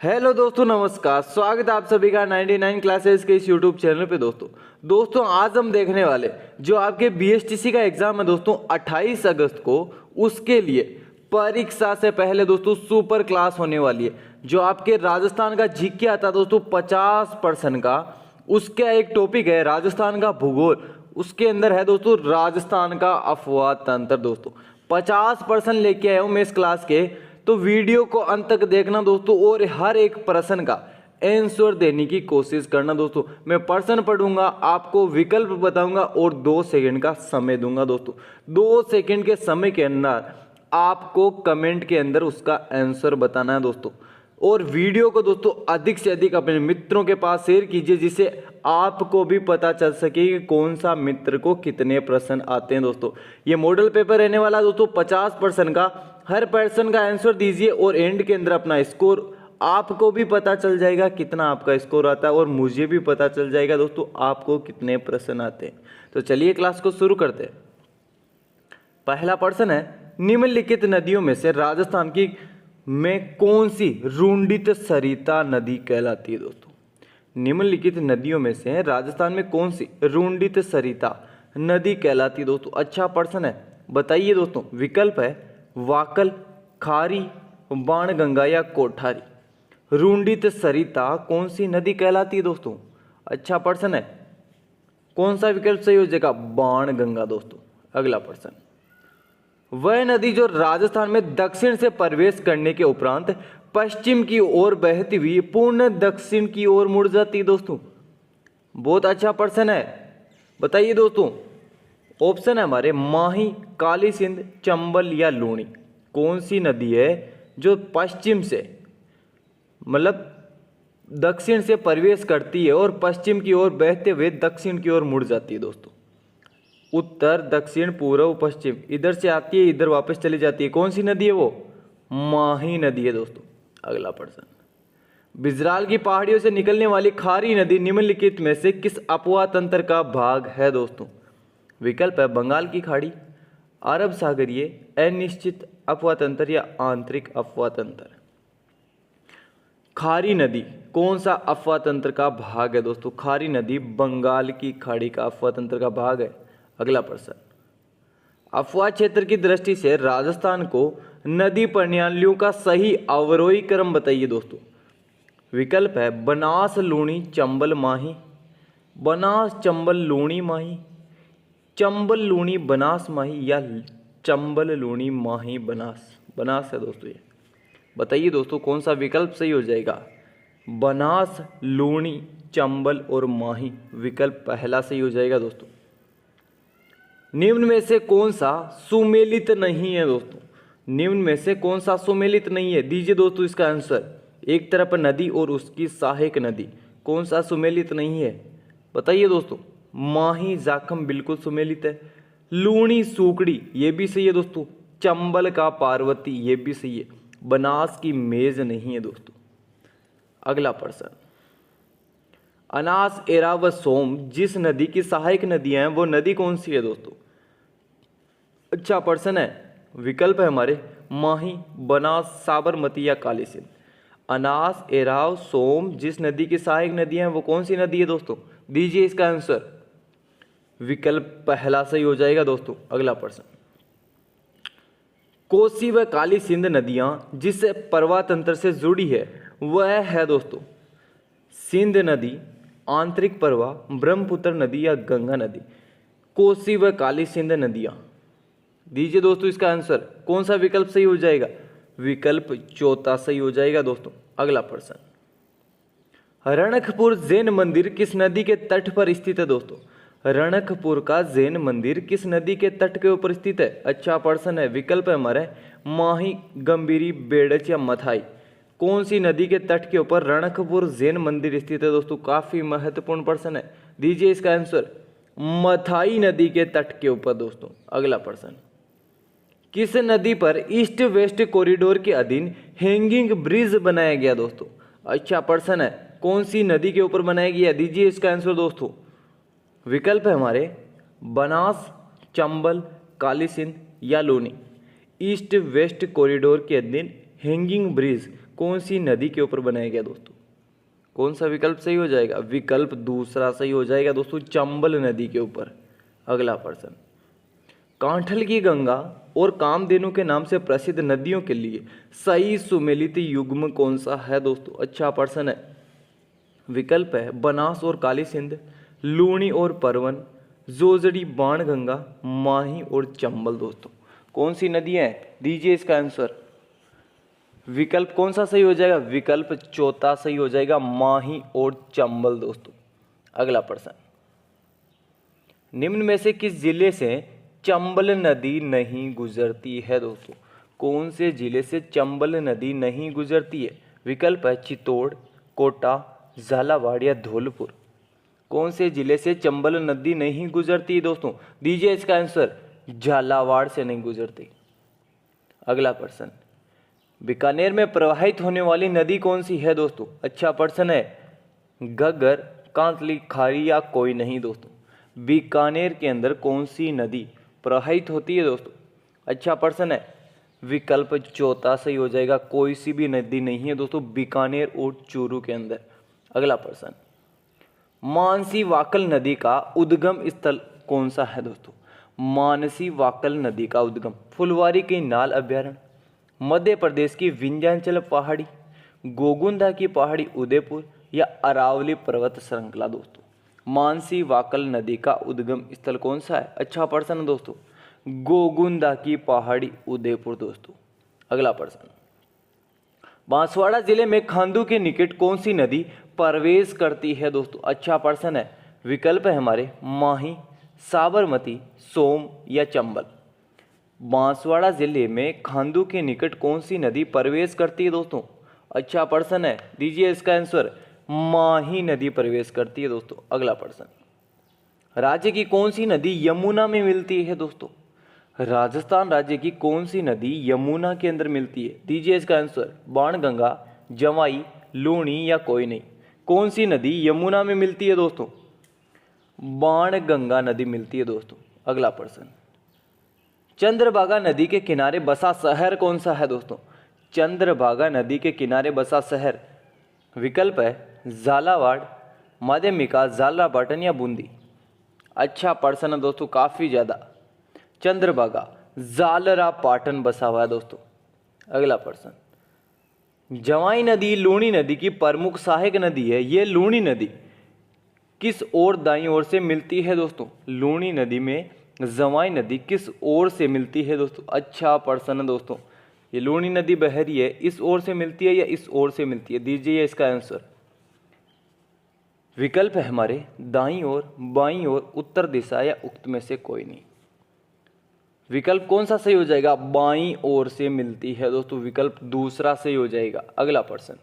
Hello दोस्तों, नमस्कार। स्वागत है आप सभी का 99 क्लासेस के इस यूट्यूब चैनल पे। दोस्तों आज हम देखने वाले जो आपके बीएसटीसी का एग्जाम है दोस्तों 28 अगस्त को, उसके लिए परीक्षा से पहले दोस्तों सुपर क्लास होने वाली है। जो आपके राजस्थान का जीके आता है दोस्तों 50% का, उसका एक टॉपिक है राजस्थान का भूगोल। उसके अंदर है दोस्तों राजस्थान का अफवाह तंत्र। दोस्तों 50% लेके आया हूँ मैं इस क्लास के, तो वीडियो को अंत तक देखना दोस्तों और हर एक प्रश्न का आंसर देने की कोशिश करना। दोस्तों मैं प्रश्न पढ़ूंगा, आपको विकल्प बताऊंगा और 2 सेकंड का समय दूंगा। दोस्तों 2 सेकंड के समय के अंदर आपको कमेंट के अंदर उसका आंसर बताना है दोस्तों। और वीडियो को दोस्तों अधिक से अधिक अपने मित्रों के पास शेयर कीजिए, जिससे आपको भी पता चल सके कि कौन सा मित्र को कितने प्रश्न आते हैं। दोस्तों ये मॉडल पेपर रहने वाला दोस्तों 50% का। हर पर्सन का आंसर दीजिए और एंड के अंदर अपना स्कोर, आपको भी पता चल जाएगा कितना आपका स्कोर आता है और मुझे भी पता चल जाएगा दोस्तों आपको कितने प्रश्न आते हैं। तो चलिए क्लास को शुरू करते हैं। पहला प्रश्न है, निम्नलिखित नदियों में से राजस्थान की में कौन सी रुंडित सरिता नदी कहलाती है। दोस्तों निम्नलिखित नदियों में से राजस्थान में कौन सी रुंडित सरिता नदी कहलाती है। दोस्तों अच्छा प्रश्न है, बताइए दोस्तों। विकल्प है वाकल, खारी, बाणगंगा या कोठारी। रुंडित सरिता कौन सी नदी कहलाती है दोस्तों। अच्छा प्रश्न है, कौन सा विकल्प सही हो जाएगा। बाणगंगा। दोस्तों अगला प्रश्न, वह नदी जो राजस्थान में दक्षिण से प्रवेश करने के उपरांत पश्चिम की ओर बहती हुई पूर्ण दक्षिण की ओर मुड़ जाती है। दोस्तों बहुत अच्छा प्रश्न है, बताइए दोस्तों। ऑप्शन है हमारे माही, काली सिंध, चंबल या लूणी। कौन सी नदी है जो पश्चिम से मतलब दक्षिण से प्रवेश करती है और पश्चिम की ओर बहते हुए दक्षिण की ओर मुड़ जाती है। दोस्तों उत्तर, दक्षिण, पूर्व, पश्चिम, इधर से आती है इधर वापस चली जाती है। कौन सी नदी है वो। माही नदी है। दोस्तों अगला प्रश्न, बिजराल की पहाड़ियों से निकलने वाली खारी नदी निम्नलिखित में से किस अपवाह तंत्र का भाग है। दोस्तों विकल्प है बंगाल की खाड़ी, अरब सागरीय, अनिश्चित अपवाह तंत्र या आंतरिक अपवाह तंत्र। खारी नदी कौन सा अपवाह तंत्र का भाग है। दोस्तों खारी नदी बंगाल की खाड़ी का अपवाह तंत्र का भाग है। अगला प्रश्न, अपवाह क्षेत्र की दृष्टि से राजस्थान को नदी प्रणालियों का सही अवरोही क्रम बताइए। दोस्तों विकल्प है बनास, लूणी, चंबल, माही। बनास, चंबल, लूणी, माही, चंबल, लूणी, बनास, माही या चंबल, लूणी, माही, बनास। बनास है दोस्तों ये। बताइए दोस्तों कौन सा विकल्प सही हो जाएगा। बनास, लूणी, चंबल और माही, विकल्प पहला सही हो जाएगा। दोस्तों निम्न में से कौन सा सुमेलित नहीं है। दोस्तों निम्न में से कौन सा सुमेलित नहीं है, दीजिए दोस्तों इसका आंसर। एक तरफ नदी और उसकी सहायक नदी, कौन सा सुमेलित नहीं है बताइए दोस्तों। माही, जाखम बिल्कुल सुमेलित है। लूणी, सूकड़ी ये भी सही है दोस्तों। चंबल का पार्वती ये भी सही है। बनास की मेज नहीं है। दोस्तों अगला प्रश्न, अनास, एरा व सोम जिस नदी की सहायक नदियां हैं वो नदी कौन सी है। दोस्तों अच्छा प्रश्न है, विकल्प है हमारे माही, बनास, साबरमती या काली सिंध। अनास, एराव, सोम जिस नदी की सहायक नदियां हैं वो कौन सी नदी है। दोस्तों दीजिए इसका आंसर। विकल्प पहला सही हो जाएगा। दोस्तों अगला प्रश्न, कोसी व काली सिंध नदियां जिस प्रवाह तंत्र से जुड़ी है वह है दोस्तों सिंध नदी, आंतरिक प्रवाह, ब्रह्मपुत्र नदी या गंगा नदी। कोसी व काली सिंध नदियां, दीजिए दोस्तों इसका आंसर। कौन सा विकल्प सही हो जाएगा। विकल्प चौथा सही हो जाएगा। दोस्तों अगला प्रश्न, रणकपुर जैन मंदिर किस नदी के तट पर स्थित है। दोस्तों रणकपुर का जैन मंदिर किस नदी के तट के ऊपर स्थित है। अच्छा प्रश्न है, विकल्प है हमारे माही, गंभीरी, बेड़च या मथाई। कौन सी नदी के तट के ऊपर रणकपुर जैन मंदिर स्थित है। दोस्तों काफी महत्वपूर्ण प्रश्न है, दीजिए इसका आंसर। मथाई नदी के तट के ऊपर। दोस्तों अगला प्रश्न, किस नदी पर ईस्ट वेस्ट कॉरिडोर के अधीन हैंगिंग ब्रिज बनाया गया। दोस्तों अच्छा प्रश्न है, कौन सी नदी के ऊपर बनाया गया, दीजिए इसका आंसर। दोस्तों विकल्प है हमारे बनास, चंबल, काली सिंध या लूनी। ईस्ट वेस्ट कॉरिडोर के अधीन हैंगिंग ब्रिज कौन सी नदी के ऊपर बनाया गया दोस्तों? कौन सा विकल्प सही हो जाएगा? विकल्प दूसरा सही हो जाएगा दोस्तों, चंबल नदी के ऊपर। अगला प्रश्न, कांठल की गंगा और कामधेनु के नाम से प्रसिद्ध नदियों के लिए सही सुमेलित युग्म कौन सा है दोस्तों? अच्छा प्रश्न है। विकल्प है बनास और काली सिंध, लूणी और परवन, जोजड़ी बाणगंगा, माही और चंबल दोस्तों। कौन सी नदियां हैं? दीजिए इसका आंसर। विकल्प कौन सा सही हो जाएगा? विकल्प चौथा सही हो जाएगा, माही और चंबल दोस्तों। अगला प्रश्न, निम्न में से किस जिले से चंबल नदी नहीं गुजरती है दोस्तों? कौन से जिले से चंबल नदी नहीं गुजरती है? विकल्प है चित्तौड़, कोटा, झालावाड़ या धौलपुर। कौन से जिले से चंबल नदी नहीं गुजरती दोस्तों? दीजिए इसका आंसर। झालावाड़ से नहीं गुजरती। अगला प्रश्न, बीकानेर में प्रवाहित होने वाली नदी कौन सी है दोस्तों? अच्छा प्रश्न है। घग्गर, कांतली, खारी या कोई नहीं दोस्तों। बीकानेर के अंदर कौन सी नदी प्रवाहित होती है दोस्तों? अच्छा प्रश्न है। विकल्प चौथा सही हो जाएगा, कोई सी भी नदी नहीं है दोस्तों बीकानेर और चूरू के अंदर। अगला प्रश्न, मानसी वाकल नदी का उद्गम स्थल कौन सा है दोस्तों? मानसी वाकल नदी का उद्गम फुलवारी के नाल अभ्यारण्य, मध्य प्रदेश की विंध्याचल पहाड़ी, गोगुंदा की पहाड़ी उदयपुर या अरावली पर्वत श्रृंखला दोस्तों। मानसी वाकल नदी का उद्गम स्थल कौन सा है? अच्छा प्रश्न दोस्तों, गोगुंदा की पहाड़ी उदयपुर दोस्तों। अगला प्रश्न, बांसवाड़ा जिले में खांडू के निकट कौन सी नदी प्रवेश करती है दोस्तों? अच्छा प्रश्न है। विकल्प है हमारे माही, साबरमती, सोम या चंबल। बांसवाड़ा जिले में खांडू के निकट कौन सी नदी प्रवेश करती है दोस्तों? अच्छा प्रश्न है। दीजिए इसका आंसर। माही नदी प्रवेश करती है दोस्तों। अगला प्रश्न, राज्य की कौन सी नदी यमुना में मिलती है दोस्तों? राजस्थान राज्य की कौन सी नदी यमुना के अंदर मिलती है? दीजिए इसका आंसर। बाणगंगा, जवाई, लूणी या कोई नहीं। कौन सी नदी यमुना में मिलती है दोस्तों? बाणगंगा नदी मिलती है दोस्तों। अगला प्रश्न, चंद्रभागा नदी के किनारे बसा शहर कौन सा है दोस्तों? चंद्रभागा नदी के किनारे बसा शहर। विकल्प है झालावाड़, माध्यमिका, झालरापाटन या बूंदी। अच्छा प्रश्न दोस्तों, काफी ज्यादा। चंद्रभागा झालरापाटन बसा हुआ है दोस्तों। अगला प्रश्न, जवाई नदी लूणी नदी की प्रमुख सहायक नदी है। ये लूणी नदी किस ओर दाईं ओर से मिलती है दोस्तों? लूणी नदी में जवाई नदी किस ओर से मिलती है दोस्तों? अच्छा प्रश्न दोस्तों, ये लूणी नदी बह रही है, इस ओर से मिलती है या इस ओर से मिलती है? दीजिए इसका आंसर। विकल्प है हमारे दाईं ओर, बाईं ओर, उत्तर दिशा या उक्त में से कोई नहीं। विकल्प कौन सा सही हो जाएगा? बाईं ओर से मिलती है दोस्तों। विकल्प दूसरा सही हो जाएगा। अगला प्रश्न,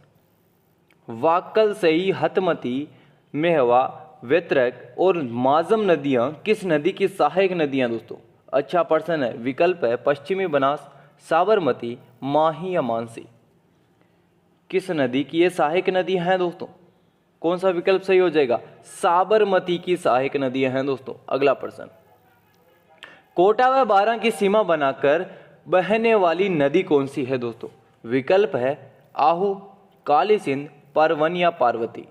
वाकल सही, हतमती, मेहवा, वेत्रक और माजम नदियां किस नदी की सहायक नदियां दोस्तों? अच्छा प्रश्न है। विकल्प है पश्चिमी बनास, साबरमती, माही या मानसी। किस नदी की ये सहायक नदियां हैं दोस्तों? कौन सा विकल्प सही हो जाएगा? साबरमती की सहायक नदियां हैं दोस्तों। अगला प्रश्न, कोटा व बारां की सीमा बनाकर बहने वाली नदी कौन सी है दोस्तों? विकल्प है आहू, काली सिंध, परवन या पार्वती।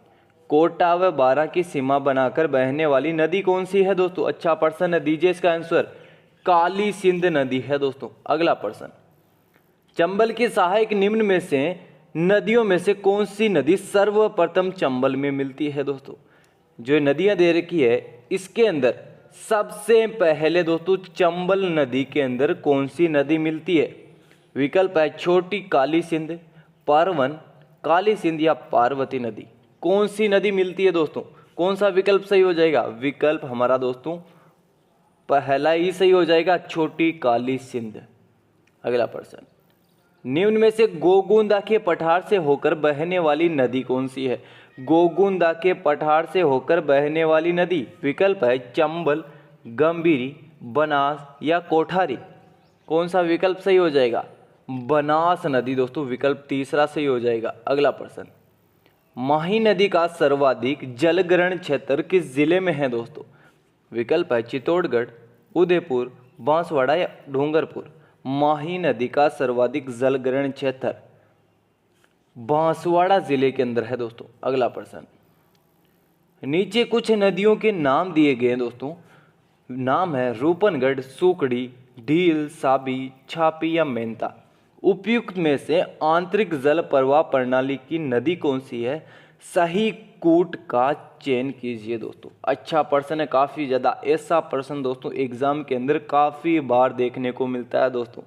कोटा व बारां की सीमा बनाकर बहने वाली नदी कौन सी है दोस्तों? अच्छा प्रश्न है। दीजिए इसका आंसर। काली सिंध नदी है दोस्तों। अगला प्रश्न, चंबल की सहायक निम्न में से नदियों में से कौन सी नदी सर्वप्रथम चंबल में मिलती है दोस्तों? जो नदियां दे रखी है इसके अंदर सबसे पहले दोस्तों चंबल नदी के अंदर कौन सी नदी मिलती है? विकल्प है छोटी काली सिंध, परवन, काली सिंध या पार्वती नदी। कौन सी नदी मिलती है दोस्तों? कौन सा विकल्प सही हो जाएगा? विकल्प हमारा दोस्तों पहला ही सही हो जाएगा, छोटी काली सिंध। अगला प्रश्न, निम्न में से गोगुंदा के पठार से होकर बहने वाली नदी कौन सी है? गोगुंदा के पठार से होकर बहने वाली नदी। विकल्प है चंबल, गंभीरी, बनास या कोठारी। कौन सा विकल्प सही हो जाएगा? बनास नदी दोस्तों। विकल्प तीसरा सही हो जाएगा। अगला प्रश्न, माही नदी का सर्वाधिक जलग्रहण क्षेत्र किस जिले में है दोस्तों? विकल्प है चित्तौड़गढ़, उदयपुर, बांसवाड़ा या डूंगरपुर। माही नदी का सर्वाधिक जलग्रहण क्षेत्र बांसवाड़ा जिले के अंदर है दोस्तों। अगला प्रश्न, नीचे कुछ नदियों के नाम दिए गए हैं दोस्तों। नाम है रूपनगढ़, सुकड़ी, ढील, साबी, छापी या मेंता। उपयुक्त में से आंतरिक जल प्रवाह प्रणाली की नदी कौन सी है? सही कूट का चयन कीजिए दोस्तों। अच्छा प्रश्न है, काफ़ी ज़्यादा ऐसा प्रश्न दोस्तों एग्जाम के अंदर काफ़ी बार देखने को मिलता है दोस्तों।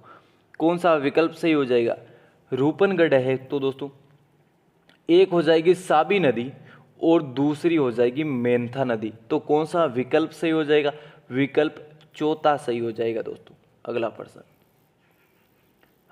कौन सा विकल्प सही हो जाएगा? रूपनगढ़ है तो दोस्तों एक हो जाएगी साबी नदी और दूसरी हो जाएगी मेंथा नदी। तो कौन सा विकल्प सही हो जाएगा? विकल्प चौथा सही हो जाएगा दोस्तों। अगला प्रश्न,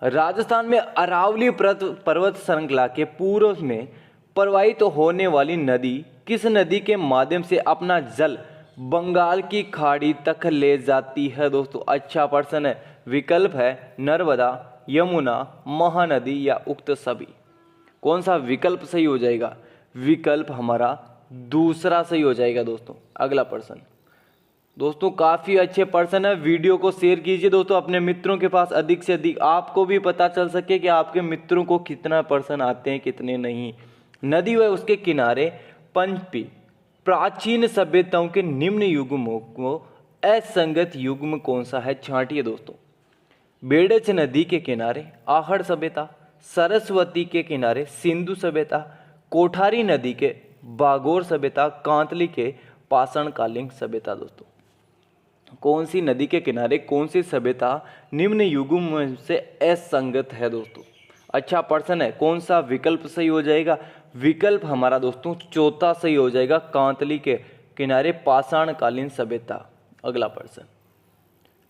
राजस्थान में अरावली पर्वत श्रृंखला के पूर्व में प्रवाहित होने वाली नदी किस नदी के माध्यम से अपना जल बंगाल की खाड़ी तक ले जाती है दोस्तों? अच्छा प्रश्न है, विकल्प है नर्मदा, यमुना, महानदी या उक्त सभी। कौन सा विकल्प सही हो जाएगा? विकल्प हमारा दूसरा सही हो जाएगा दोस्तों। अगला प्रश्न, दोस्तों काफ़ी अच्छे प्रश्न है, वीडियो को शेयर कीजिए दोस्तों अपने मित्रों के पास अधिक से अधिक, आपको भी पता चल सके कि आपके मित्रों को कितना प्रश्न आते हैं कितने नहीं। नदी व उसके किनारे पंचपी प्राचीन सभ्यताओं के निम्न युग्मों को असंगत युग्म कौन सा है? छांटिए दोस्तों। बेड़च नदी के किनारे आहड़ सभ्यता, सरस्वती के किनारे सिंधु सभ्यता, कोठारी नदी के बागोर सभ्यता, कांतली के पाषाणकालीन सभ्यता। दोस्तों कौन सी नदी के किनारे कौन सी सभ्यता निम्न युग्म से असंगत है दोस्तों? अच्छा प्रश्न है, कौन सा विकल्प सही हो जाएगा? विकल्प हमारा दोस्तों चौथा सही हो जाएगा, कांतली के किनारे पाषाणकालीन सभ्यता। अगला प्रश्न,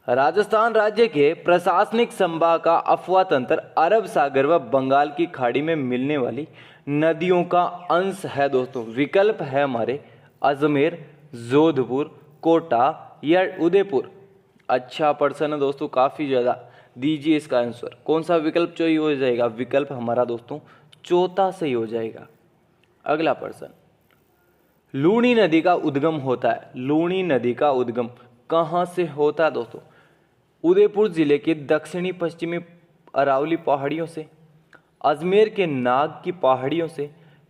राजस्थान राज्य के प्रशासनिक संभाग का अफवाह तंत्र अरब सागर व बंगाल की खाड़ी में मिलने वाली नदियों का अंश है दोस्तों। विकल्प है हमारे अजमेर, जोधपुर, कोटा या उदयपुर। अच्छा प्रश्न है दोस्तों, काफ़ी ज़्यादा, दीजिए इसका आंसर। कौन सा विकल्प सही हो जाएगा? विकल्प हमारा दोस्तों चौथा सही हो जाएगा। अगला प्रश्न, लूणी नदी का उद्गम होता है। लूणी नदी का उद्गम कहाँ से होता है दोस्तों? उदयपुर जिले के दक्षिणी पश्चिमी अरावली पहाड़ियों से, अजमेर के नाग की पहाड़ियों से,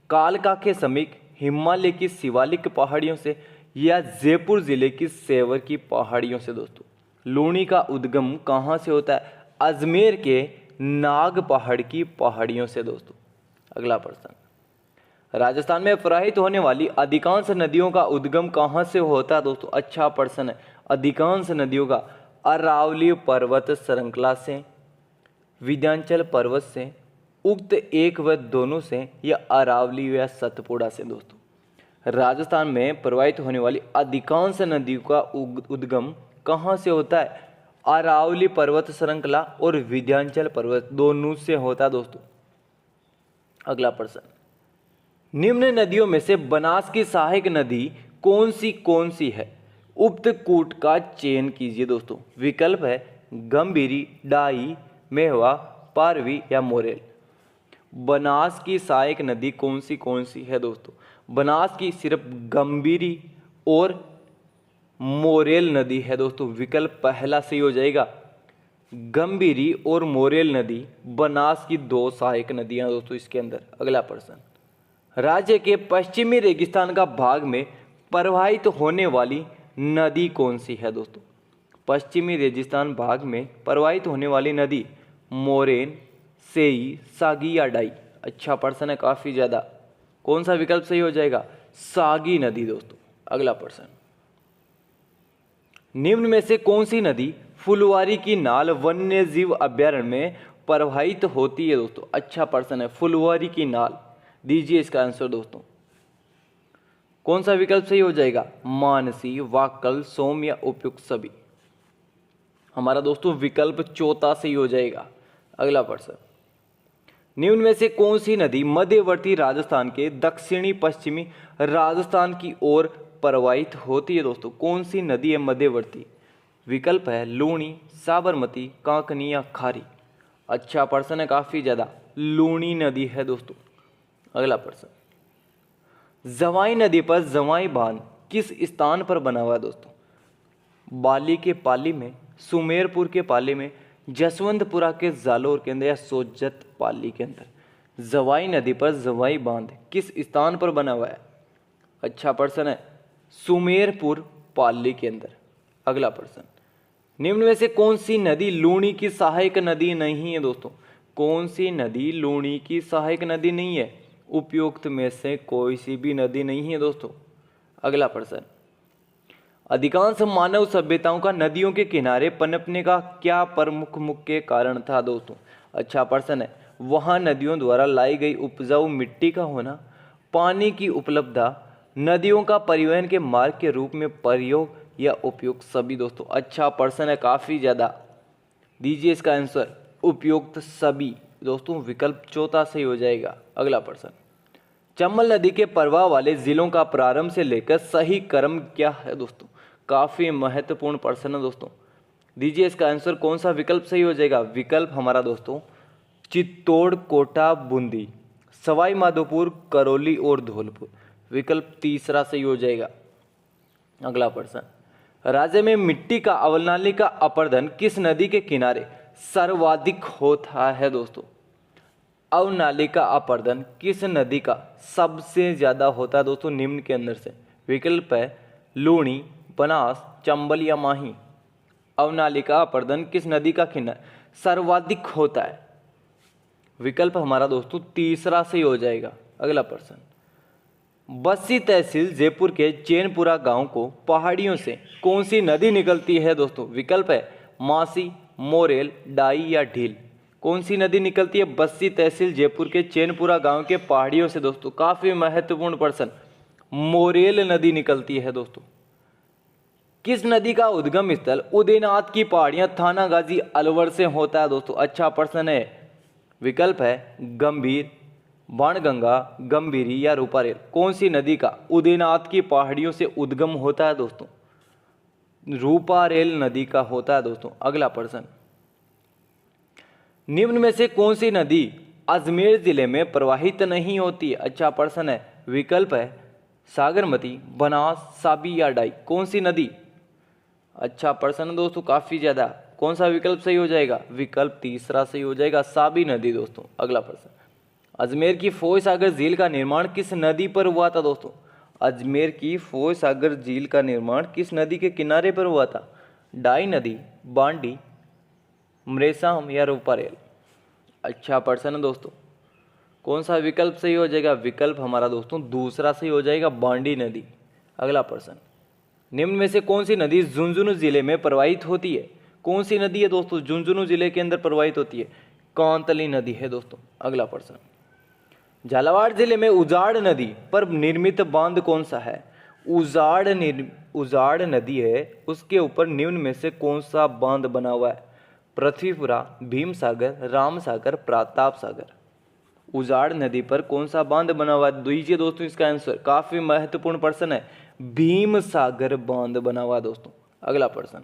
कालका के समीप हिमालय की शिवालिक पहाड़ियों से या जयपुर जिले की सेवर की पहाड़ियों से। दोस्तों लूणी का उद्गम कहाँ से होता है? अजमेर के नाग पहाड़ की पहाड़ियों से दोस्तों। अगला प्रश्न, राजस्थान में प्रवाहित होने वाली अधिकांश नदियों का उद्गम कहाँ से होता है दोस्तों? अच्छा प्रश्न है, अधिकांश नदियों का अरावली पर्वत श्रृंखला से, विंध्याचल पर्वत से, उक्त एक व दोनों से या अरावली या सतपुड़ा से। दोस्तों राजस्थान में प्रवाहित होने वाली अधिकांश नदियों का उद्गम कहाँ से होता है? अरावली पर्वत श्रृंखला और विंध्याचल पर्वत दोनों से होता है दोस्तों। अगला प्रश्न, निम्न नदियों में से बनास की सहायक नदी कौन सी है? उक्त कूट का चयन कीजिए दोस्तों। विकल्प है गंभीरी, डाई, मेहवा, पारवी या मोरेल। बनास की सहायक नदी कौन सी है दोस्तों? बनास की सिर्फ गंभीरी और मोरेल नदी है दोस्तों। विकल्प पहला सही हो जाएगा, गंभीरी और मोरेल नदी बनास की दो सहायक नदियां दोस्तों इसके अंदर। अगला प्रश्न, राज्य के पश्चिमी रेगिस्तान का भाग में प्रवाहित होने वाली नदी कौन सी है दोस्तों? पश्चिमी रेगिस्तान भाग में प्रवाहित होने वाली नदी मोरेन, सेई, सागी या डाई। अच्छा प्रश्न है काफ़ी ज़्यादा, कौन सा विकल्प सही हो जाएगा? सागी नदी दोस्तों। अगला प्रश्न, निम्न में से कौन सी नदी फुलवारी की नाल वन्य जीव अभ्यारण्य में प्रवाहित होती है दोस्तों? अच्छा प्रश्न है, फुलवारी की नाल, दीजिए इसका आंसर दोस्तों। कौन सा विकल्प सही हो जाएगा? मानसी, वाकल, सोम या उपयुक्त सभी। हमारा दोस्तों विकल्प चौथा सही हो जाएगा। अगला प्रश्न, निम्न में से कौन सी नदी मध्यवर्ती राजस्थान के दक्षिणी पश्चिमी राजस्थान की ओर प्रवाहित होती है दोस्तों? कौन सी नदी है मध्यवर्ती? विकल्प है लूणी, साबरमती, कांकनी या खारी। अच्छा प्रश्न है काफ़ी ज़्यादा, लूणी नदी है दोस्तों। अगला प्रश्न, जवाई नदी पर जवाई बांध किस स्थान पर बना हुआ है दोस्तों? बाली के पाली में, सुमेरपुर के पाली में, जसवंतपुरा के जालोर के अंदर या सोजत पाली के अंदर। जवाई नदी पर जवाई बांध किस स्थान पर बना हुआ है? अच्छा प्रश्न है, सुमेरपुर पाली के अंदर। अगला प्रश्न, निम्न में से कौन सी नदी लूणी की सहायक नदी नहीं है दोस्तों? कौन सी नदी लूणी की सहायक नदी नहीं है? उपयुक्त में से कोई सी भी नदी नहीं है दोस्तों। अगला प्रश्न, अधिकांश मानव सभ्यताओं का नदियों के किनारे पनपने का क्या प्रमुख मुख्य कारण था दोस्तों? अच्छा प्रश्न है, वहाँ नदियों द्वारा लाई गई उपजाऊ मिट्टी का होना, पानी की उपलब्धता, नदियों का परिवहन के मार्ग के रूप में प्रयोग या उपयुक्त सभी दोस्तों। अच्छा प्रश्न है, काफ़ी ज़्यादा। दीजिए इसका आंसर उपयुक्त सभी दोस्तों, विकल्प चौथा सही हो जाएगा। अगला प्रश्न, चंबल नदी के प्रवाह वाले जिलों का प्रारंभ से लेकर सही क्रम क्या है दोस्तों? काफ़ी महत्वपूर्ण प्रश्न है दोस्तों। दीजिए इसका आंसर कौन सा विकल्प सही हो जाएगा? विकल्प हमारा दोस्तों चित्तौड़, कोटा, बूंदी, सवाई माधोपुर, करौली और धौलपुर। विकल्प तीसरा सही हो जाएगा। अगला प्रश्न, राज्य में मिट्टी का अवनाली का अपरदन किस नदी के किनारे सर्वाधिक होता है दोस्तों? अवनाली का अपरदन किस नदी का सबसे ज्यादा होता है दोस्तों निम्न के अंदर से? विकल्प है लूणी, बनास, चंबल या माही। अवनाली का अपरदन किस नदी का किनारे सर्वाधिक होता है? विकल्प हमारा दोस्तों तीसरा सही हो जाएगा। अगला प्रश्न, बस्सी तहसील जयपुर के चैनपुरा गांव को पहाड़ियों से कौन सी नदी निकलती है दोस्तों? विकल्प है मासी, मोरेल, डाई या ढील। कौन सी नदी निकलती है बस्सी तहसील जयपुर के चैनपुरा गांव के पहाड़ियों से दोस्तों? काफी महत्वपूर्ण प्रश्न, मोरेल नदी निकलती है दोस्तों। किस नदी का उद्गम स्थल उदयनाथ की पहाड़ियां थानागाजी अलवर से होता है दोस्तों? अच्छा प्रश्न है। विकल्प है गंभीर, बाणगंगा, गंभीरी या रूपारेल। कौन सी नदी का उदयनाथ की पहाड़ियों से उद्गम होता है दोस्तों? रूपारेल नदी का होता है दोस्तों। अगला प्रश्न, निम्न में से कौन सी नदी अजमेर जिले में प्रवाहित नहीं होती है? अच्छा प्रश्न है। विकल्प है सागरमती, बनास, साबी या डाई। कौन सी नदी? अच्छा प्रश्न दोस्तों, काफी ज्यादा। कौन सा विकल्प सही हो जाएगा? विकल्प तीसरा सही हो जाएगा, साबी नदी दोस्तों। अगला प्रश्न, अजमेर की फोय सागर झील का निर्माण किस नदी पर हुआ था दोस्तों? अजमेर की फोय सागर झील का निर्माण किस नदी के किनारे पर हुआ था? डाई नदी, बांडी, मरेसाम या रूपारेल। अच्छा प्रश्न दोस्तों, कौन सा विकल्प सही हो जाएगा? विकल्प हमारा दोस्तों दूसरा सही हो जाएगा, बांडी नदी। अगला प्रश्न, निम्न में से कौन सी नदी झुंझुनू जिले में प्रवाहित होती है? कौन सी नदी है दोस्तों झुंझुनू जिले के अंदर प्रवाहित होती है? कांतली नदी है दोस्तों। अगला प्रश्न, झालावाड़ जिले में उजाड़ नदी पर निर्मित बांध कौन सा है? उजाड़ नदी है, उसके ऊपर निम्न में से कौन सा बांध बना हुआ है? पृथ्वीपुरा, भीम सागर, राम सागर, प्रताप सागर। उजाड़ नदी पर कौन सा बांध बना हुआ है? दीजिए दोस्तों इसका आंसर, काफी महत्वपूर्ण प्रश्न है, भीम सागर बांध बना हुआ है दोस्तों। अगला प्रश्न,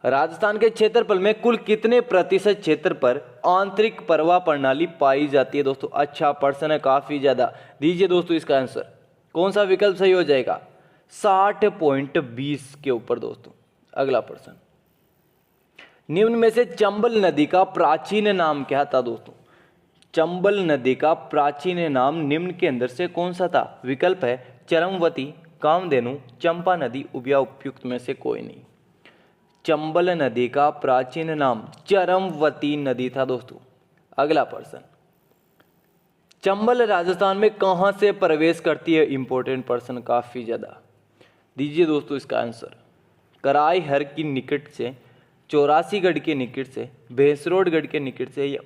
राजस्थान के क्षेत्रफल में कुल कितने प्रतिशत क्षेत्र पर आंतरिक प्रवाह प्रणाली पाई जाती है दोस्तों? अच्छा प्रश्न है, काफी ज्यादा। दीजिए दोस्तों इसका आंसर, कौन सा विकल्प सही हो जाएगा? 60.20 के ऊपर दोस्तों। अगला प्रश्न, निम्न में से चंबल नदी का प्राचीन नाम क्या था दोस्तों? चंबल नदी का प्राचीन नाम निम्न के अंदर से कौन सा था? विकल्प है चरमवती, कामधेनु, चंपा नदी, या उपयुक्त में से कोई नहीं। चंबल नदी का प्राचीन नाम चरमवती नदी था दोस्तों। अगला प्रश्न, चंबल राजस्थान में कहां से प्रवेश करती है? इंपॉर्टेंट प्रश्न, काफी ज्यादा। दीजिए दोस्तों इसका आंसर, कराई हर की निकट से, 84गढ़ के निकट से, भैंसरोडगढ़ के निकट से, या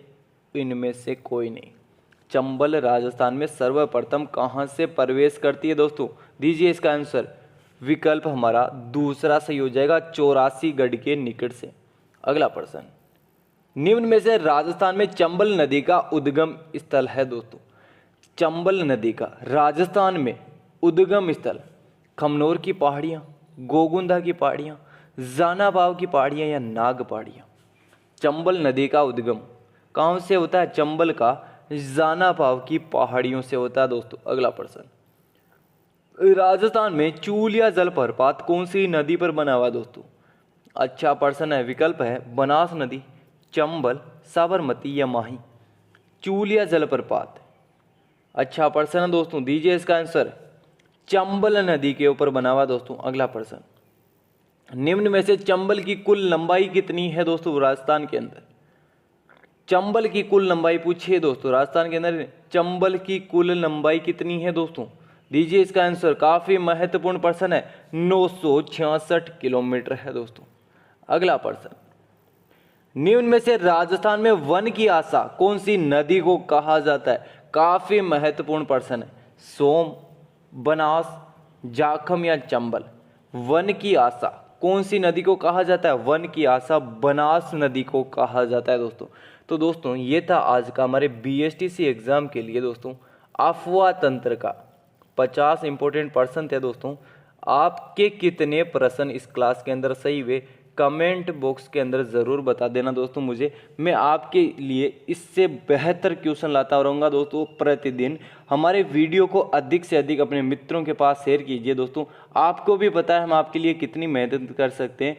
इनमें से कोई नहीं। चंबल राजस्थान में सर्वप्रथम कहां से प्रवेश करती है दोस्तों? दीजिए इसका आंसर, विकल्प हमारा दूसरा सही हो जाएगा, 84गढ़ के निकट से। अगला प्रश्न, निम्न में से राजस्थान में चंबल नदी का उद्गम स्थल है दोस्तों? चंबल नदी का राजस्थान में उद्गम स्थल खमनोर की पहाड़ियां, गोगुंदा की पहाड़ियां, जानाबाव की पहाड़ियां या नाग पहाड़ियां। चंबल नदी का उद्गम कहां से होता है? चंबल का जानाबाव की पहाड़ियों से होता है दोस्तों। अगला प्रश्न, राजस्थान में चूल या जलप्रपात कौन सी नदी पर बना हुआ दोस्तों? अच्छा प्रश्न है। विकल्प है बनास नदी, चंबल, साबरमती या माही। चूलिया जलप्रपात। अच्छा प्रश्न है दोस्तों, दीजिए इसका आंसर। चंबल नदी के ऊपर बना हुआ दोस्तों। अगला प्रश्न, निम्न में से चंबल की कुल लंबाई कितनी है दोस्तों राजस्थान के अंदर? चंबल की कुल लंबाई पूछिए दोस्तों, राजस्थान के अंदर चंबल की कुल लंबाई कितनी है दोस्तों? दीजिए इसका आंसर। काफी महत्वपूर्ण प्रश्न है, 966 किलोमीटर है दोस्तों। अगला प्रश्न, निम्न में से राजस्थान में वन की आशा कौन सी नदी को कहा जाता है? काफी महत्वपूर्ण प्रश्न है, सोम, बनास, जाखम या चंबल। वन की आशा कौन सी नदी को कहा जाता है? वन की आशा बनास नदी को कहा जाता है दोस्तों। तो दोस्तों ये था आज का हमारे बीएसटीसी एग्जाम के लिए दोस्तों अफवाह तंत्र का 50 इंपॉर्टेंट प्रश्न थे दोस्तों। आपके कितने प्रश्न इस क्लास के अंदर सही हुए कमेंट बॉक्स के अंदर ज़रूर बता देना दोस्तों मुझे। मैं आपके लिए इससे बेहतर क्वेश्चन लाता रहूँगा दोस्तों प्रतिदिन। हमारे वीडियो को अधिक से अधिक अपने मित्रों के पास शेयर कीजिए दोस्तों। आपको भी पता है हम आपके लिए कितनी मेहनत कर सकते हैं।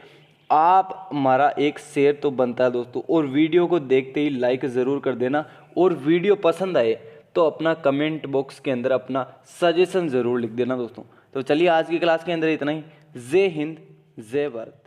आप हमारा एक शेयर तो बनता है दोस्तों, और वीडियो को देखते ही लाइक ज़रूर कर देना, और वीडियो पसंद आए तो अपना कमेंट बॉक्स के अंदर अपना सजेशन ज़रूर लिख देना दोस्तों। तो चलिए आज की क्लास के अंदर इतना ही। जय हिंद, जय भारत।